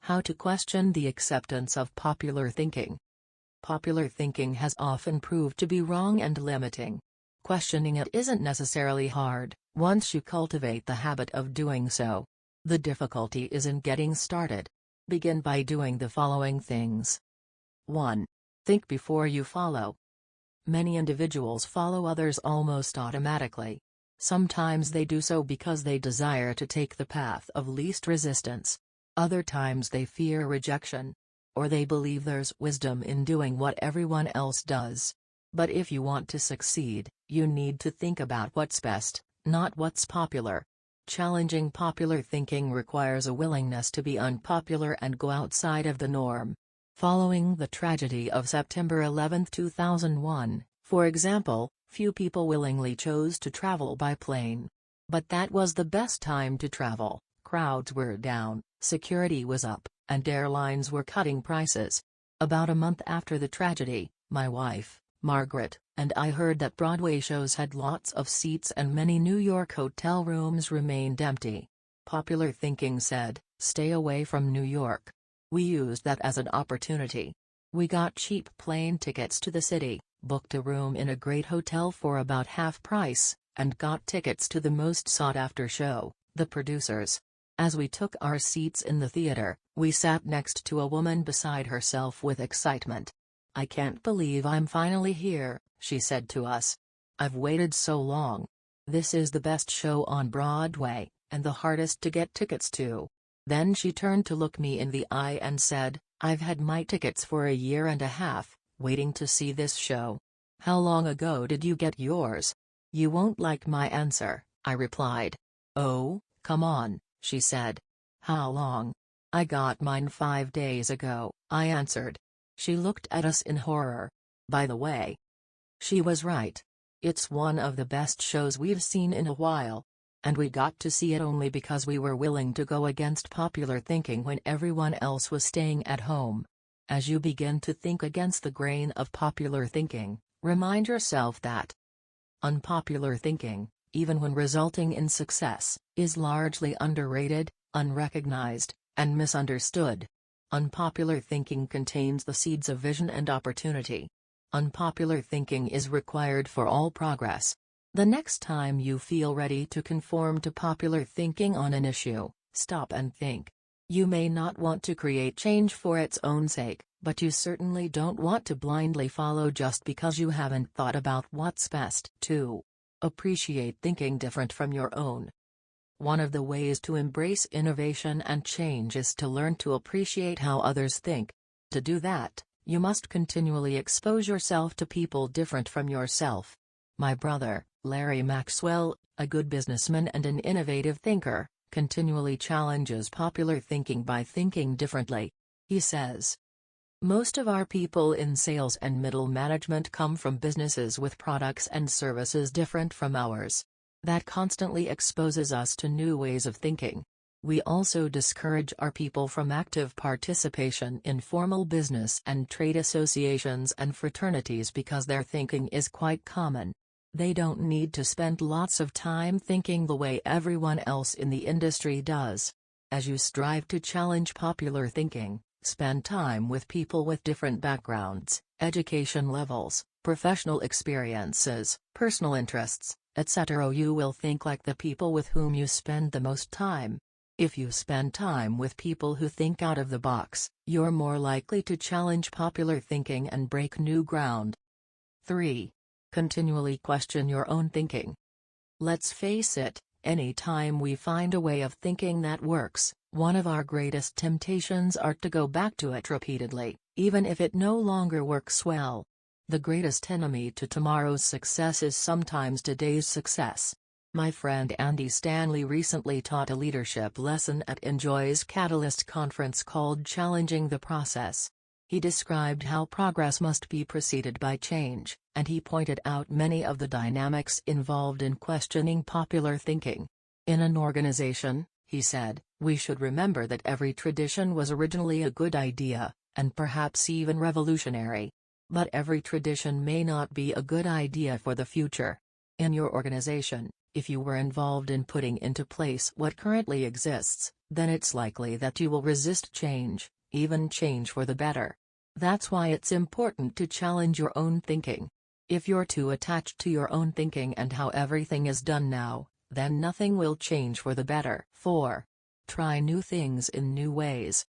How to question the acceptance of popular thinking. Popular thinking has often proved to be wrong and limiting. Questioning it isn't necessarily hard, once you cultivate the habit of doing so. The difficulty is in getting started. Begin by doing the following things. 1. Think before you follow. Many individuals follow others almost automatically. Sometimes they do so because they desire to take the path of least resistance. Other times they fear rejection. Or they believe there's wisdom in doing what everyone else does. But if you want to succeed, you need to think about what's best, not what's popular. Challenging popular thinking requires a willingness to be unpopular and go outside of the norm. Following the tragedy of September 11, 2001, for example, few people willingly chose to travel by plane. But that was the best time to travel. Crowds were down, security was up, and airlines were cutting prices. About a month after the tragedy, my wife, Margaret, and I heard that Broadway shows had lots of seats and many New York hotel rooms remained empty. Popular thinking said, "Stay away from New York." We used that as an opportunity. We got cheap plane tickets to the city, booked a room in a great hotel for about half price, and got tickets to the most sought-after show, The Producers. As we took our seats in the theater, we sat next to a woman beside herself with excitement. "I can't believe I'm finally here," she said to us. "I've waited so long. This is the best show on Broadway, and the hardest to get tickets to." Then she turned to look me in the eye and said, "I've had my tickets for a year and a half, waiting to see this show." "How long ago did you get yours?" "You won't like my answer," I replied. "Oh, come on," she said. "How long?" "I got mine 5 days ago," I answered. She looked at us in horror. By the way, she was right. It's one of the best shows we've seen in a while. And we got to see it only because we were willing to go against popular thinking when everyone else was staying at home. As you begin to think against the grain of popular thinking, remind yourself that unpopular thinking, even when resulting in success, is largely underrated, unrecognized, and misunderstood. Unpopular thinking contains the seeds of vision and opportunity. Unpopular thinking is required for all progress. The next time you feel ready to conform to popular thinking on an issue, stop and think. You may not want to create change for its own sake, but you certainly don't want to blindly follow just because you haven't thought about what's best. 2. Appreciate thinking different from your own. One of the ways to embrace innovation and change is to learn to appreciate how others think. To do that, you must continually expose yourself to people different from yourself. My brother, Larry Maxwell, a good businessman and an innovative thinker, continually challenges popular thinking by thinking differently. He says, "Most of our people in sales and middle management come from businesses with products and services different from ours. That constantly exposes us to new ways of thinking. We also discourage our people from active participation in formal business and trade associations and fraternities because their thinking is quite common. They don't need to spend lots of time thinking the way everyone else in the industry does." As you strive to challenge popular thinking, spend time with people with different backgrounds, education levels, professional experiences, personal interests, etc. You will think like the people with whom you spend the most time. If you spend time with people who think out of the box, you're more likely to challenge popular thinking and break new ground. 3. Continually question your own thinking. Let's face it, any time we find a way of thinking that works, one of our greatest temptations are to go back to it repeatedly, even if it no longer works well. The greatest enemy to tomorrow's success is sometimes today's success. My friend Andy Stanley recently taught a leadership lesson at Enjoy's Catalyst conference called Challenging the Process. He described how progress must be preceded by change, and he pointed out many of the dynamics involved in questioning popular thinking. In an organization, he said, we should remember that every tradition was originally a good idea, and perhaps even revolutionary. But every tradition may not be a good idea for the future. In your organization, if you were involved in putting into place what currently exists, then it's likely that you will resist change, even change for the better. That's why it's important to challenge your own thinking. If you're too attached to your own thinking and how everything is done now, then nothing will change for the better. 4. Try new things in new ways.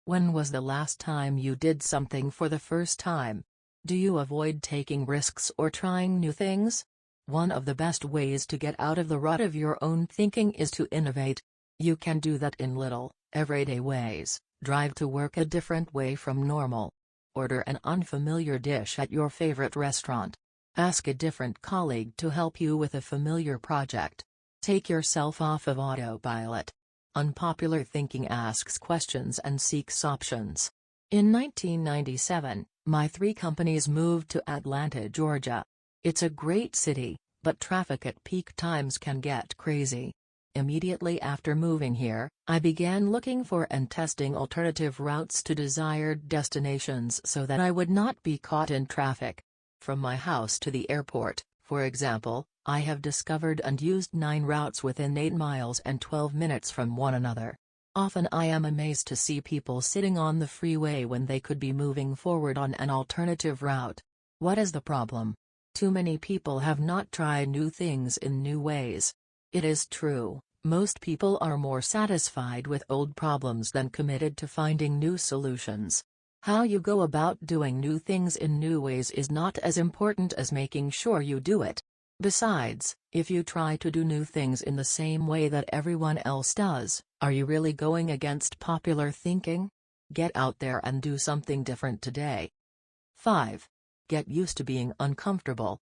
When was the last time you did something for the first time? Do you avoid taking risks or trying new things? One of the best ways to get out of the rut of your own thinking is to innovate. You can do that in little, everyday ways. Drive to work a different way from normal. Order an unfamiliar dish at your favorite restaurant. Ask a different colleague to help you with a familiar project. Take yourself off of autopilot. Unpopular thinking asks questions and seeks options. In 1997, my 3 companies moved to Atlanta, Georgia. It's a great city, but traffic at peak times can get crazy. Immediately after moving here, I began looking for and testing alternative routes to desired destinations so that I would not be caught in traffic. From my house to the airport, for example, I have discovered and used 9 routes within 8 miles and 12 minutes from one another. Often I am amazed to see people sitting on the freeway when they could be moving forward on an alternative route. What is the problem? Too many people have not tried new things in new ways. It is true, most people are more satisfied with old problems than committed to finding new solutions. How you go about doing new things in new ways is not as important as making sure you do it. Besides, if you try to do new things in the same way that everyone else does, are you really going against popular thinking? Get out there and do something different today. 5. Get used to being uncomfortable.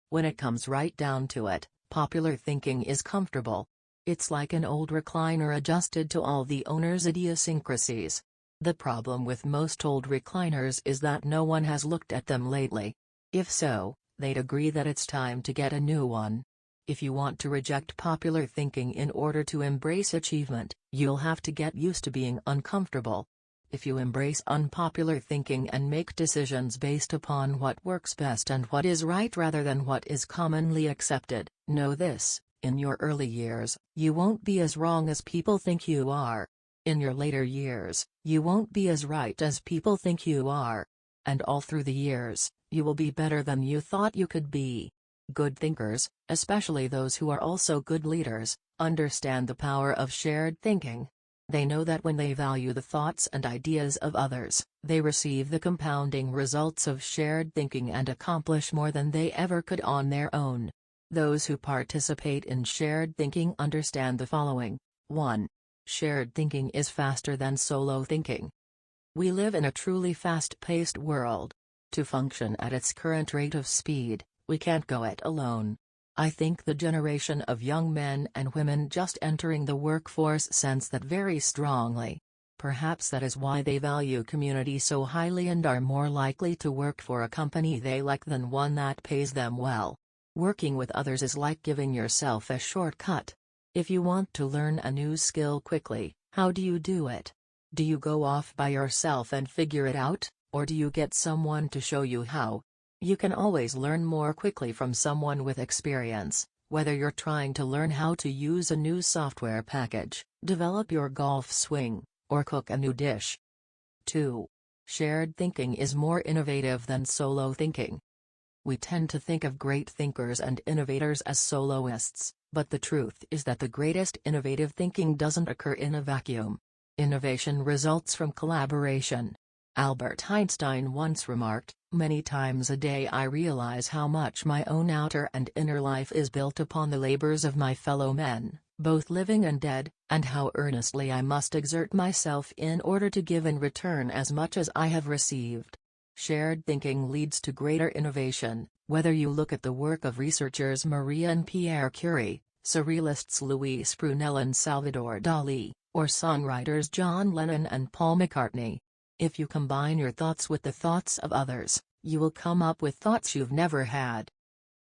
When it comes right down to it, popular thinking is comfortable. It's like an old recliner adjusted to all the owner's idiosyncrasies. The problem with most old recliners is that no one has looked at them lately. If so, they'd agree that it's time to get a new one. If you want to reject popular thinking in order to embrace achievement, you'll have to get used to being uncomfortable. If you embrace unpopular thinking and make decisions based upon what works best and what is right rather than what is commonly accepted, know this: in your early years, you won't be as wrong as people think you are. In your later years, you won't be as right as people think you are. And all through the years, you will be better than you thought you could be. Good thinkers, especially those who are also good leaders, understand the power of shared thinking. They know that when they value the thoughts and ideas of others, they receive the compounding results of shared thinking and accomplish more than they ever could on their own. Those who participate in shared thinking understand the following. 1. Shared thinking is faster than solo thinking. We live in a truly fast-paced world. To function at its current rate of speed, we can't go it alone. I think the generation of young men and women just entering the workforce sense that very strongly. Perhaps that is why they value community so highly and are more likely to work for a company they like than one that pays them well. Working with others is like giving yourself a shortcut. If you want to learn a new skill quickly, how do you do it? Do you go off by yourself and figure it out, or do you get someone to show you how? You can always learn more quickly from someone with experience, whether you're trying to learn how to use a new software package, develop your golf swing, or cook a new dish. 2. Shared thinking is more innovative than solo thinking. We tend to think of great thinkers and innovators as soloists, but the truth is that the greatest innovative thinking doesn't occur in a vacuum. Innovation results from collaboration. Albert Einstein once remarked, "Many times a day I realize how much my own outer and inner life is built upon the labors of my fellow men, both living and dead, and how earnestly I must exert myself in order to give in return as much as I have received." Shared thinking leads to greater innovation, whether you look at the work of researchers Marie and Pierre Curie, surrealists Louis Brunel and Salvador Dali, or songwriters John Lennon and Paul McCartney. If you combine your thoughts with the thoughts of others, you will come up with thoughts you've never had.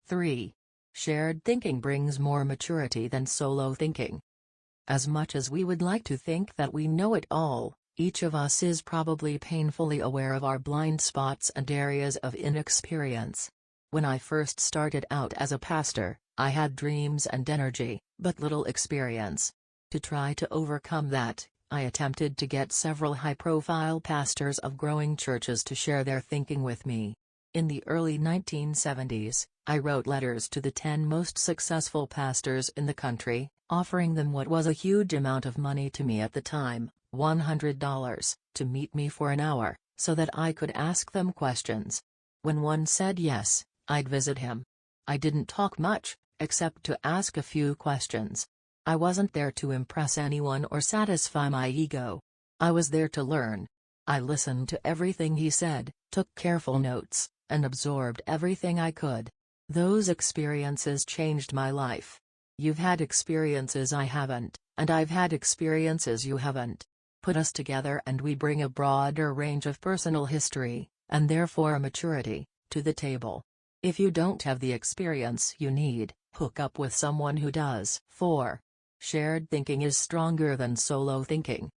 3. Shared thinking brings more maturity than solo thinking. As much as we would like to think that we know it all, each of us is probably painfully aware of our blind spots and areas of inexperience. When I first started out as a pastor, I had dreams and energy, but little experience. To try to overcome that, I attempted to get several high-profile pastors of growing churches to share their thinking with me. In the early 1970s, I wrote letters to the 10 most successful pastors in the country, offering them what was a huge amount of money to me at the time, $100, to meet me for an hour, so that I could ask them questions. When one said yes, I'd visit him. I didn't talk much, except to ask a few questions. I wasn't there to impress anyone or satisfy my ego. I was there to learn. I listened to everything he said, took careful notes, and absorbed everything I could. Those experiences changed my life. You've had experiences I haven't, and I've had experiences you haven't. Put us together and we bring a broader range of personal history, and therefore maturity, to the table. If you don't have the experience you need, hook up with someone who does. 4. Shared thinking is stronger than solo thinking.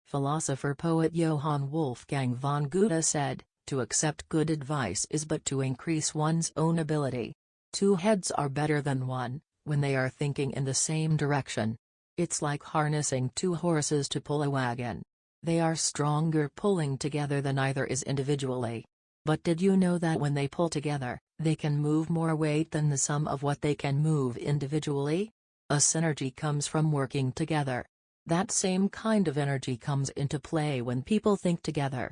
Philosopher-poet Johann Wolfgang von Goethe said, "To accept good advice is but to increase one's own ability. 2 heads are better than 1, when they are thinking in the same direction. It's like harnessing 2 horses to pull a wagon. They are stronger pulling together than either is individually. But did you know that when they pull together, they can move more weight than the sum of what they can move individually? A synergy comes from working together. That same kind of energy comes into play when people think together."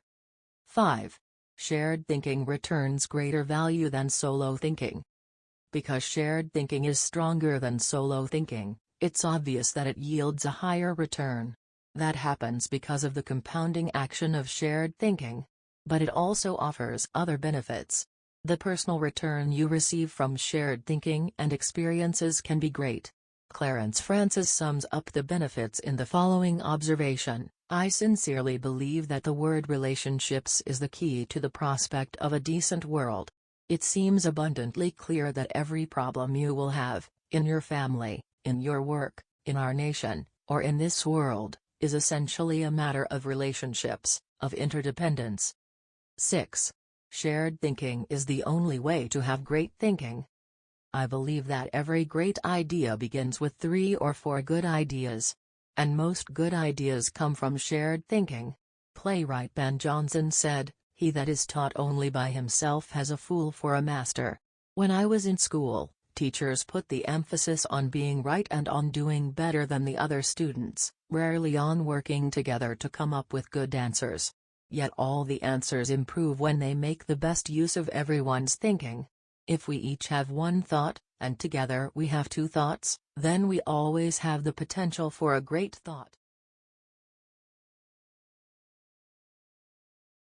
5. Shared thinking returns greater value than solo thinking. Because shared thinking is stronger than solo thinking, it's obvious that it yields a higher return. That happens because of the compounding action of shared thinking. But it also offers other benefits. The personal return you receive from shared thinking and experiences can be great. Clarence Francis sums up the benefits in the following observation: "I sincerely believe that the word relationships is the key to the prospect of a decent world. It seems abundantly clear that every problem you will have, in your family, in your work, in our nation, or in this world, is essentially a matter of relationships, of interdependence." 6. Shared thinking is the only way to have great thinking. I believe that every great idea begins with 3 or 4 good ideas. And most good ideas come from shared thinking. Playwright Ben Jonson said, "He that is taught only by himself has a fool for a master." When I was in school, teachers put the emphasis on being right and on doing better than the other students, rarely on working together to come up with good answers. Yet all the answers improve when they make the best use of everyone's thinking. If we each have 1 thought, and together we have 2 thoughts, then we always have the potential for a great thought.